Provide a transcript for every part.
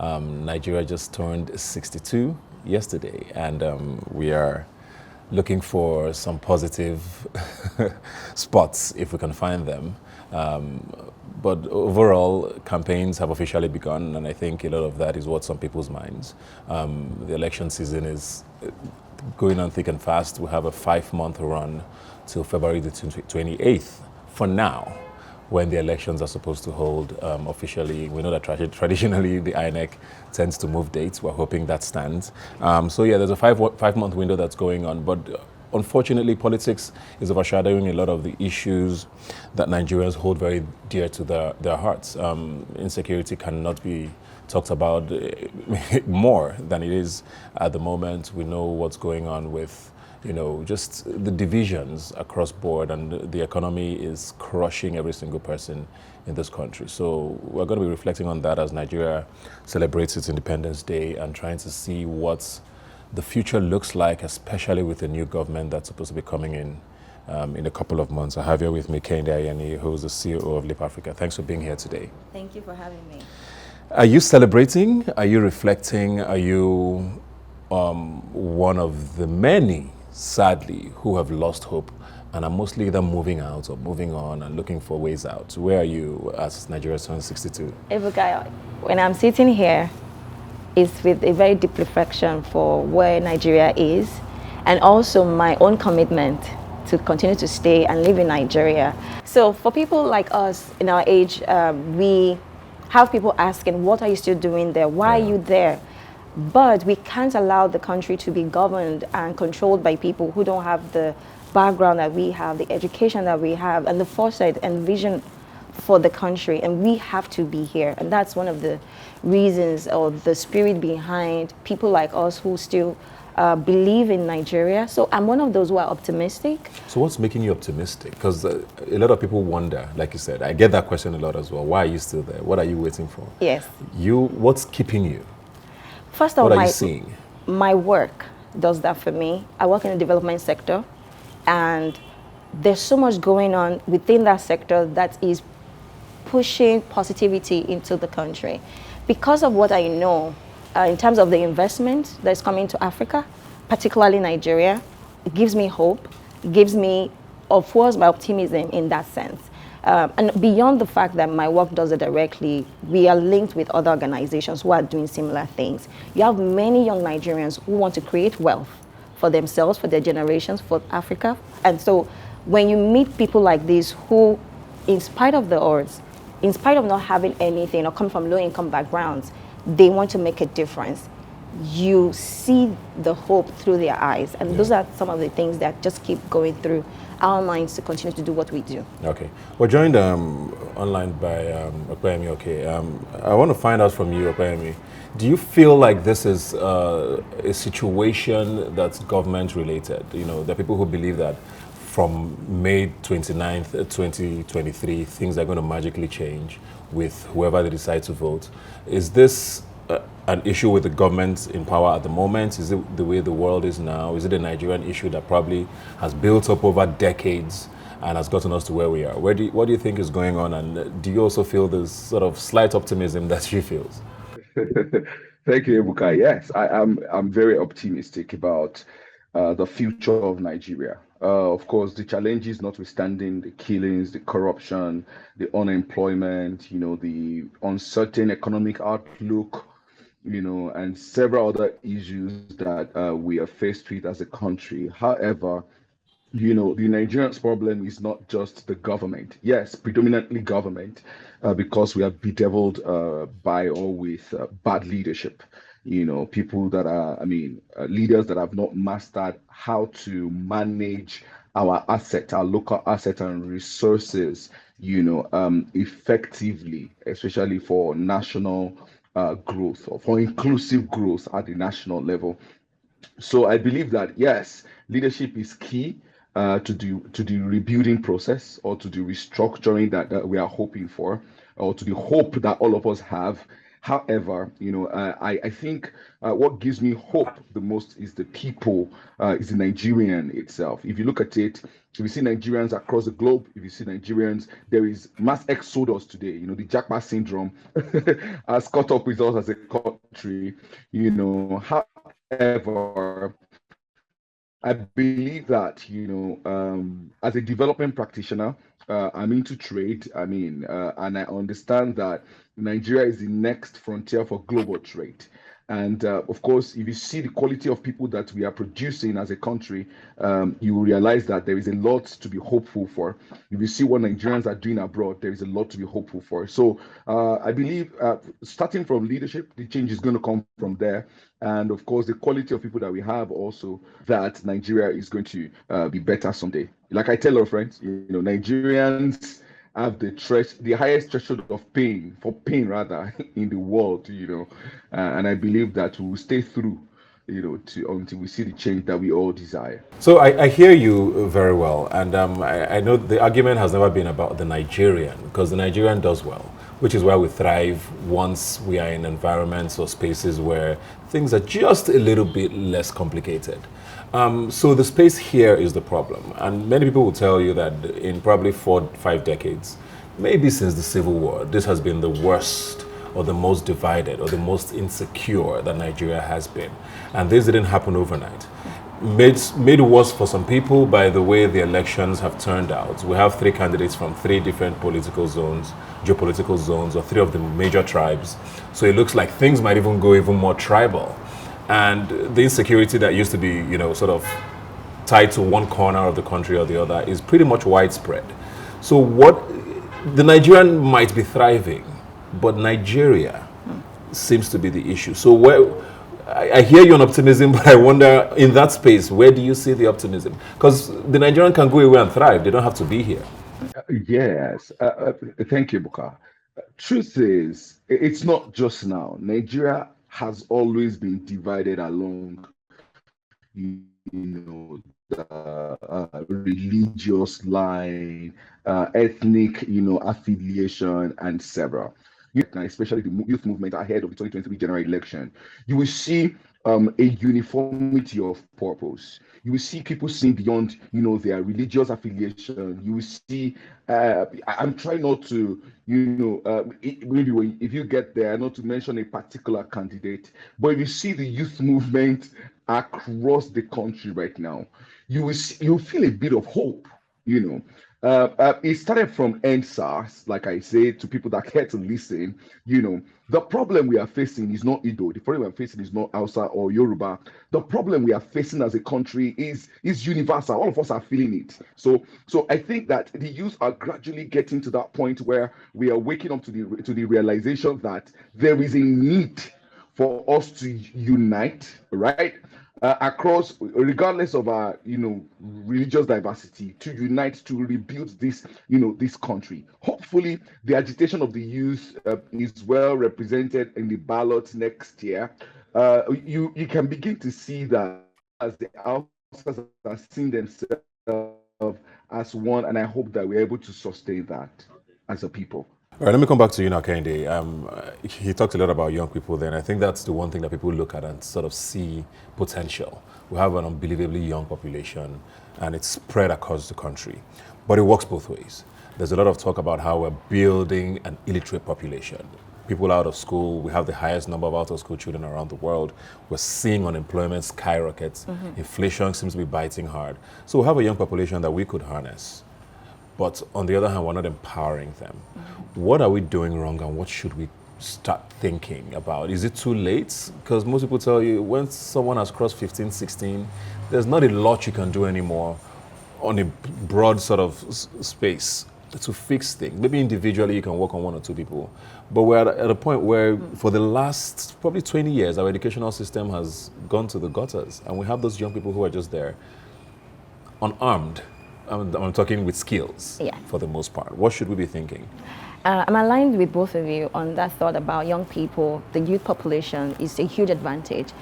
Nigeria just turned 62 yesterday, and we are looking for some positive spots if we can find them. But overall, campaigns have officially begun, and I think a lot of that is what's on people's minds. The election season is going on thick and fast. We have a 5-month run till February the 28th for now, when the elections are supposed to hold officially. We know that traditionally the INEC tends to move dates. We're hoping that stands. So yeah, there's a five-month window that's going on, but unfortunately politics is overshadowing a lot of the issues that Nigerians hold very dear to their hearts. Insecurity cannot be talked about more than it is at the moment. We know what's going on with just the divisions across board, and the economy is crushing every single person in this country. So we're going to be reflecting on that as Nigeria celebrates its Independence Day and trying to see what the future looks like, especially with the new government that's supposed to be coming in a couple of months. I have here with me Kehinde Ayeni, who's the CEO of Leap Africa. Thanks for being here today. Thank you for having me. Are you celebrating? Are you reflecting? Are you one of the many, sadly, who have lost hope and are mostly either moving out or moving on and looking for ways out? Where are you as Nigeria turns 62? Ebuka, when I'm sitting here, it's with a very deep reflection for where Nigeria is, and also my own commitment to continue to stay and live in Nigeria. So for people like us in our age, we have people asking, what are you still doing there? Why are you there? But we can't allow the country to be governed and controlled by people who don't have the background that we have, the education that we have, and the foresight and vision for the country. And we have to be here. And that's one of the reasons, or the spirit behind people like us who still believe in Nigeria. So I'm one of those who are optimistic. So what's making you optimistic? Because a lot of people wonder, like you said, I get that question a lot as well. Why are you still there? What are you waiting for? Yes. What's keeping you? First of all, what are you seeing? My work does that for me. I work in the development sector, and there's so much going on within that sector that is pushing positivity into the country. Because of what I know in terms of the investment that's coming to Africa, particularly Nigeria, it gives me hope, it gives me, of course, my optimism in that sense. And beyond the fact that my work does it directly, we are linked with other organizations who are doing similar things. You have many young Nigerians who want to create wealth for themselves, for their generations, for Africa. And so when you meet people like this who, in spite of the odds, in spite of not having anything or come from low-income backgrounds, they want to make a difference. You see the hope through their eyes. And those are some of the things that just keep going through our minds to continue to do what we do. Okay. We're joined online by Opeyemi. Okay. I want to find out from you, Opeyemi, do you feel like this is a situation that's government related? There are people who believe that from May 29th, 2023, things are going to magically change with whoever they decide to vote. Is this an issue with the government in power at the moment? Is it the way the world is now? Is it a Nigerian issue that probably has built up over decades and has gotten us to where we are? What do you think is going on? And do you also feel this sort of slight optimism that she feels? Thank you, Ebuka. Yes, I'm very optimistic about the future of Nigeria. Of course, the challenges notwithstanding, the killings, the corruption, the unemployment, the uncertain economic outlook, and several other issues that we are faced with as a country. However, the Nigerian's problem is not just the government. Yes, predominantly government, because we are bedeviled by or with bad leadership. People that are, leaders that have not mastered how to manage our asset, our local asset and resources, effectively, especially for national growth or for inclusive growth at the national level. So I believe that yes, leadership is key to the rebuilding process, or to the restructuring that we are hoping for, or to the hope that all of us have However, I think what gives me hope the most is the people, is the Nigerian itself. If you look at it, if you see Nigerians across the globe, if you see Nigerians, there is mass exodus today. The Jackpot syndrome has caught up with us as a country. However, I believe that, as a development practitioner, I'm into trade. And I understand that Nigeria is the next frontier for global trade. And of course, if you see the quality of people that we are producing as a country, you will realize that there is a lot to be hopeful for. If you see what Nigerians are doing abroad, there is a lot to be hopeful for. So I believe, starting from leadership, the change is going to come from there. And of course, the quality of people that we have also, that Nigeria is going to be better someday. Like I tell our friends, Nigerians have the highest threshold of pain rather, in the world, and I believe that we will stay through, until we see the change that we all desire. So I hear you very well, and I know the argument has never been about the Nigerian, because the Nigerian does well, which is why we thrive once we are in environments or spaces where things are just a little bit less complicated. So the space here is the problem, and many people will tell you that in probably 4-5 decades, maybe since the Civil War, this has been the worst or the most divided or the most insecure that Nigeria has been. And this didn't happen overnight. Made worse for some people by the way the elections have turned out. We have 3 candidates from 3 different political zones, geopolitical zones, or 3 of the major tribes. So it looks like things might even go even more tribal. And the insecurity that used to be, sort of tied to one corner of the country or the other is pretty much widespread. So the Nigerian might be thriving, but Nigeria seems to be the issue. So I hear you on optimism, but I wonder, in that space, where do you see the optimism? Because the Nigerian can go away and thrive. They don't have to be here. Yes, thank you, Buka. Truth is, it's not just now. Nigeria has always been divided along, the religious line, ethnic, affiliation, and several. Especially the youth movement ahead of the 2023 general election, you will see a uniformity of purpose. You will see people seeing beyond, their religious affiliation. You will see. I'm trying not to, maybe if you get there, not to mention a particular candidate, but if you see the youth movement across the country right now, you'll feel a bit of hope. It started from NSAS, like I say, to people that care to listen. The problem we are facing is not Ido. The problem we are facing is not Hausa or Yoruba. The problem we are facing as a country is universal. All of us are feeling it. So I think that the youth are gradually getting to that point where we are waking up to the realization that there is a need for us to unite, right? Across, regardless of our, religious diversity, to unite to rebuild this country. Hopefully, the agitation of the youth is well represented in the ballot next year. You can begin to see that as the outsiders are seeing themselves as one, and I hope that we're able to sustain that as a people. All right, let me come back to you now, Kehinde. He talked a lot about young people there, and I think that's the one thing that people look at and sort of see potential. We have an unbelievably young population, and it's spread across the country. But it works both ways. There's a lot of talk about how we're building an illiterate population. People out of school, we have the highest number of out-of-school children around the world. We're seeing unemployment skyrockets. Inflation seems to be biting hard. So we have a young population that we could harness. But on the other hand, we're not empowering them. What are we doing wrong, and what should we start thinking about? Is it too late? Because most people tell you when someone has crossed 15, 16, there's not a lot you can do anymore on a broad sort of space to fix things. Maybe individually you can work on 1 or 2 people. But we're at a point where for the last probably 20 years, our educational system has gone to the gutters. And we have those young people who are just there unarmed. I'm talking with skills, for the most part. What should we be thinking? I'm aligned with both of you on that thought about young people. The youth population is a huge advantage.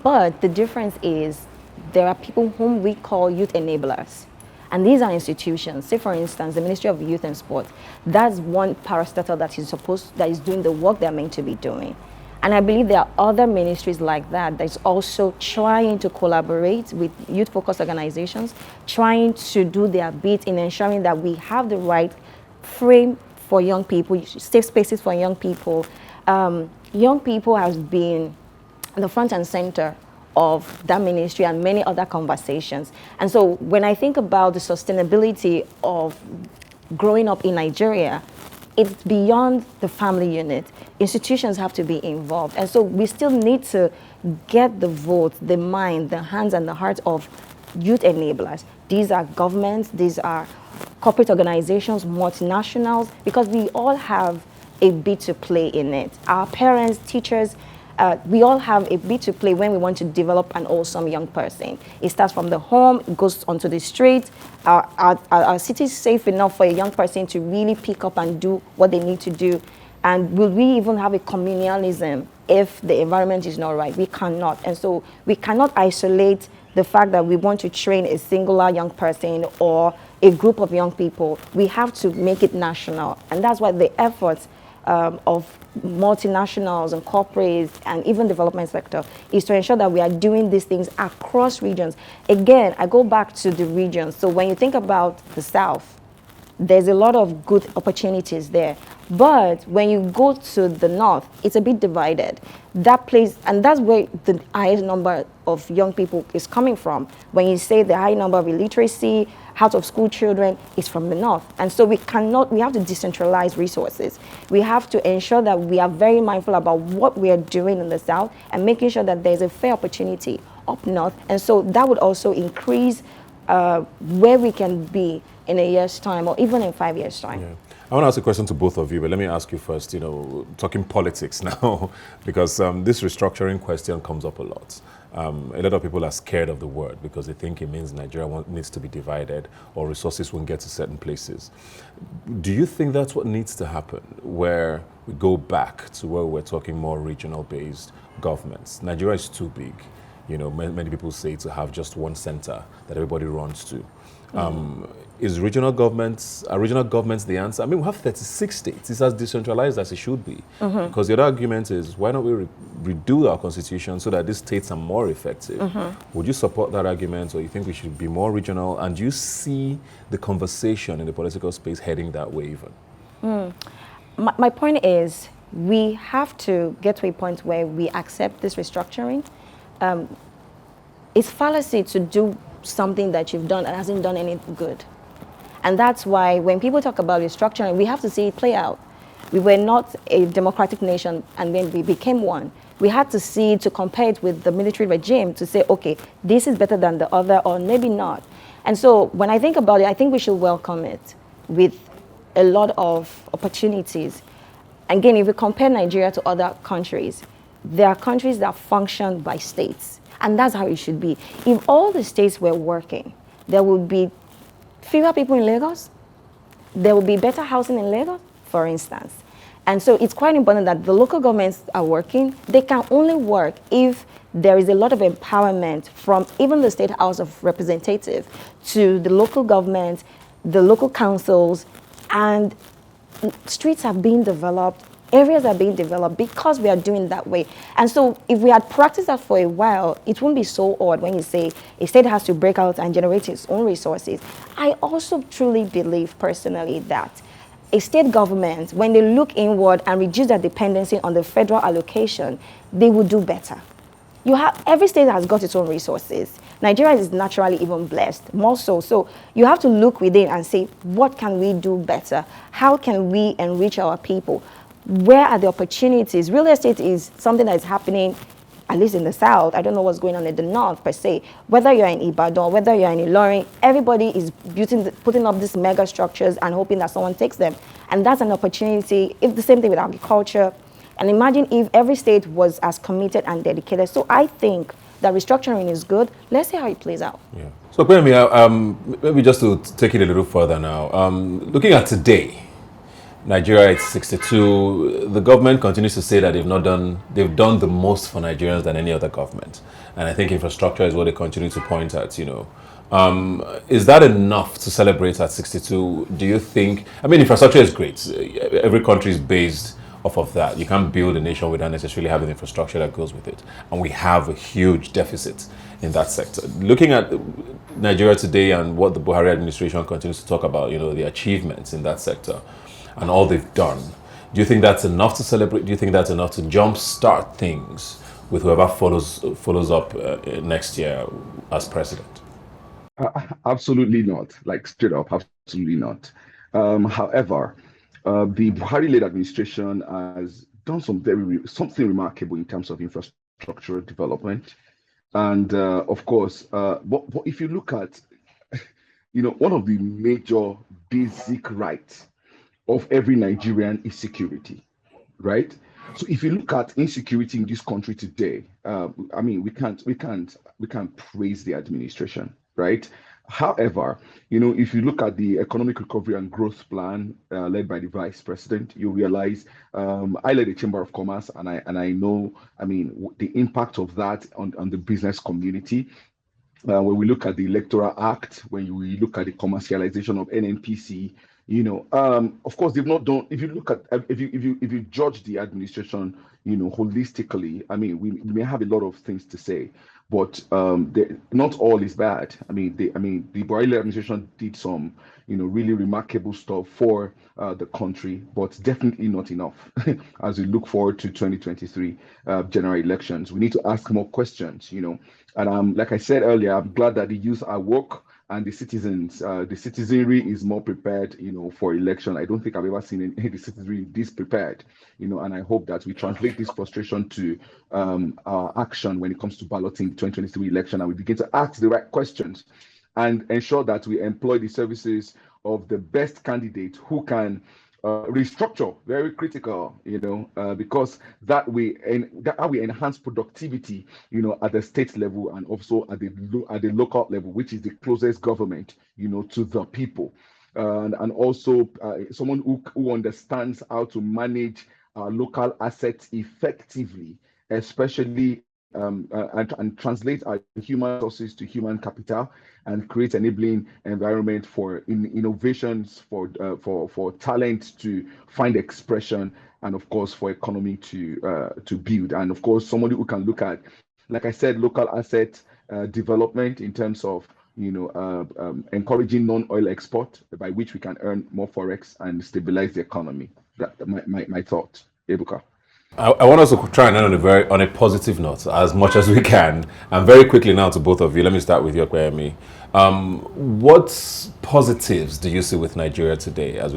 But the difference is there are people whom we call youth enablers. And these are institutions. Say, for instance, the Ministry of Youth and Sport. That's one parastatal that is doing the work they're meant to be doing. And I believe there are other ministries like that is also trying to collaborate with youth-focused organizations, trying to do their bit in ensuring that we have the right frame for young people, safe spaces for young people. Young people have been the front and center of that ministry and many other conversations. And so when I think about the sustainability of growing up in Nigeria, it's beyond the family unit. Institutions have to be involved. And so we still need to get the vote, the mind, the hands and the hearts of youth enablers. These are governments, these are corporate organizations, multinationals, because we all have a bit to play in it. Our parents, teachers, we all have a bit to play when we want to develop an awesome young person. It starts from the home, it goes onto the street. Our city is safe enough for a young person to really pick up and do what they need to do. And will we even have a communalism if the environment is not right? We cannot. And so we cannot isolate the fact that we want to train a singular young person or a group of young people. We have to make it national. And that's why the efforts of multinationals and corporates and even development sector is to ensure that we are doing these things across regions. Again, I go back to the regions. So when you think about the South, there's a lot of good opportunities there. But when you go to the North, it's a bit divided. That place, and that's where the highest number of young people is coming from. When you say the high number of illiteracy, out of school children is from the North. And so we have to decentralize resources. We have to ensure that we are very mindful about what we are doing in the South and making sure that there's a fair opportunity up North. And so that would also increase where we can be in a year's time or even in 5 years' time. Yeah. I want to ask a question to both of you, but let me ask you first, talking politics now, because this restructuring question comes up a lot. A lot of people are scared of the word because they think it means Nigeria needs to be divided or resources won't get to certain places. Do you think that's what needs to happen, where we go back to where we're talking more regional-based governments? Nigeria is too big. Many people say to have just one center that everybody runs to. Are regional governments the answer? I mean, we have 36 states. It's as decentralized as it should be. Because the other argument is, why don't we redo our constitution so that these states are more effective? Would you support that argument, or you think we should be more regional? And do you see the conversation in the political space heading that way even? My point is, we have to get to a point where we accept this restructuring. It's fallacy to do something that you've done and hasn't done any good. And that's why when people talk about restructuring, we have to see it play out. We were not a democratic nation, and when we became one, we had to see to compare it with the military regime to say, okay, this is better than the other, or maybe not. And so when I think about it, I think we should welcome it with a lot of opportunities. Again, if we compare Nigeria to other countries, there are countries that function by states. And that's how it should be. If all the states were working, there would be fewer people in Lagos. There will be better housing in Lagos, for instance. And so it's quite important that the local governments are working. They can only work if there is a lot of empowerment from even the State House of Representatives to the local government, the local councils, and streets are being developed, areas are being developed because we are doing that way. And so if we had practiced that for a while, it wouldn't be so odd when you say a state has to break out and generate its own resources. I also truly believe personally that a state government, when they look inward and reduce their dependency on the federal allocation, they will do better. Every state has got its own resources. Nigeria is naturally even blessed, more so. So you have to look within and say, what can we do better? How can we enrich our people? Where are the opportunities? Real estate is something that is happening, at least in the South. I don't know what's going on in the North per se. Whether you're in Ibadan, whether you're in Ilorin, everybody is putting up these mega structures and hoping that someone takes them. And that's an opportunity. If the same thing with agriculture. And imagine if every state was as committed and dedicated. So I think that restructuring is good. Let's see how it plays out. Yeah. So maybe just to take it a little further now, looking at today, Nigeria is 62. The government continues to say that they've done the most for Nigerians than any other government. And I think infrastructure is what they continue to point at, Is that enough to celebrate at 62? Do you think? I mean, infrastructure is great. Every country is based off of that. You can't build a nation without necessarily having the infrastructure that goes with it. And we have a huge deficit in that sector. Looking at Nigeria today and what the Buhari administration continues to talk about, the achievements in that sector and all they've done, do you think that's enough to celebrate? Do you think that's enough to jumpstart things with whoever follows up next year as president? Absolutely not. Like straight up, absolutely not. However, the Buhari-led administration has done something remarkable in terms of infrastructural development, and of course, but if you look at, one of the major basic rights of every Nigerian is security, right? So if you look at insecurity in this country today, I mean, we can't praise the administration, right? However, if you look at the economic recovery and growth plan led by the vice president, you realize I led the Chamber of Commerce, and I know, I mean, the impact of that on the business community. When we look at the Electoral Act, when we look at the commercialization of NNPC, of course, they've not done. If you look at, if you judge the administration, holistically, I mean, we may have a lot of things to say, but not all is bad. The Buhari administration did some, really remarkable stuff for the country, but definitely not enough. As we look forward to 2023 general elections, we need to ask more questions, and like I said earlier, I'm glad that the youth are woke and the citizens, the citizenry is more prepared, for election. I don't think I've ever seen the citizenry this prepared, and I hope that we translate this frustration to our action when it comes to balloting the 2023 election, and we begin to ask the right questions and ensure that we employ the services of the best candidate who can restructure, very critical, because that we enhance productivity, at the state level and also at the local level, which is the closest government, to the people, and also someone who understands how to manage local assets effectively, especially and translate our human resources to human capital and create enabling environment for innovations, for talent to find expression, and of course for economy to build. And of course, somebody who can look at, like I said, local asset development in terms of encouraging non-oil export, by which we can earn more forex and stabilize the economy. That my thought, Ebuka. I want us to try and end on a positive note as much as we can, and very quickly now to both of you. Let me start with you, Kwemi. What positives do you see with Nigeria today as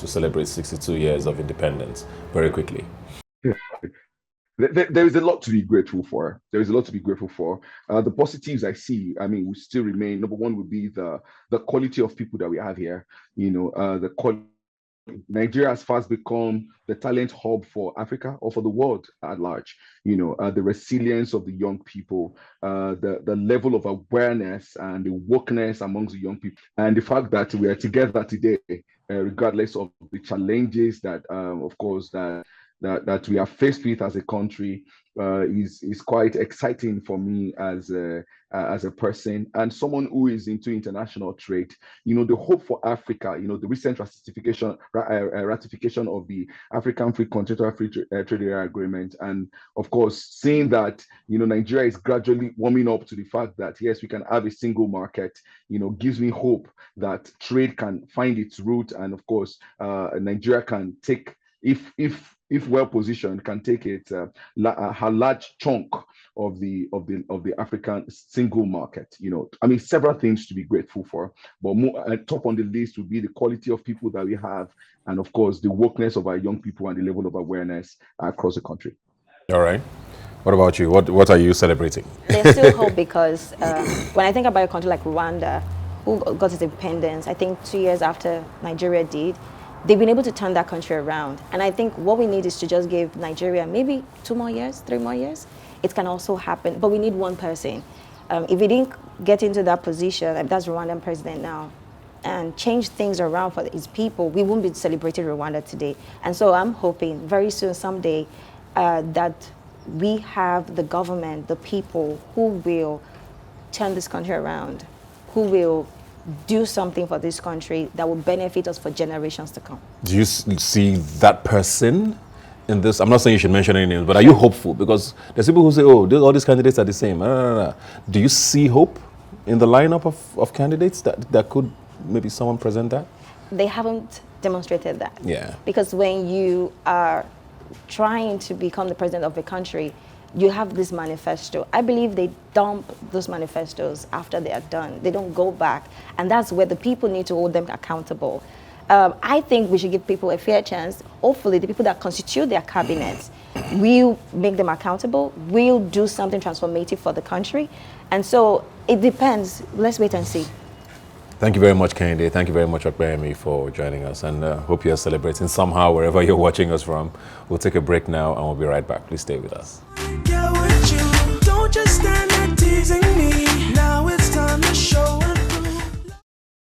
we celebrate 62 years of independence? Very quickly. There is a lot to be grateful for. There is a lot to be grateful for. The positives I see, I mean, will still remain. Number one would be the quality of people that we have here. The quality. Nigeria has fast become the talent hub for Africa or for the world at large. The resilience of the young people, the level of awareness and the wokeness amongst the young people, and the fact that we are together today, regardless of the challenges that, of course, that we are faced with as a country, is quite exciting for me as a person and someone who is into international trade. The hope for Africa, the recent ratification of the African Free Continental Free Trade Area Agreement, and of course seeing that Nigeria is gradually warming up to the fact that yes, we can have a single market, gives me hope that trade can find its route, and of course Nigeria can take, if well positioned, can take it a large chunk of the African single market. Several things to be grateful for, but more top on the list would be the quality of people that we have, and of course the wokeness of our young people and the level of awareness across the country. All right. What about you? What are you celebrating? There's still hope because when I think about a country like Rwanda, who got its independence, I think 2 years after Nigeria did, they've been able to turn that country around. And I think what we need is to just give Nigeria maybe 2 more years, 3 more years. It can also happen, but we need one person. If he didn't get into that position, that's Rwandan president now, and change things around for his people, we won't be celebrating Rwanda today. And so I'm hoping very soon, someday, that we have the government, the people who will turn this country around. who will do something for this country that will benefit us for generations to come. Do you see that person in this? I'm not saying you should mention any names, but are you hopeful? Because there's people who say, oh, all these candidates are the same. No. Do you see hope in the lineup of candidates that could maybe someone present that? They haven't demonstrated that. Yeah. Because when you are trying to become the president of a country, you have this manifesto. I believe they dump those manifestos after they are done. They don't go back. And that's where the people need to hold them accountable. I think we should give people a fair chance. Hopefully, the people that constitute their cabinets will make them accountable, will do something transformative for the country. And so it depends. Let's wait and see. Thank you very much, Kehinde. Thank you very much, Okpeyemi, for joining us. And hope you're celebrating somehow wherever you're watching us from. We'll take a break now and we'll be right back. Please stay with us. Get with you. Don't just stand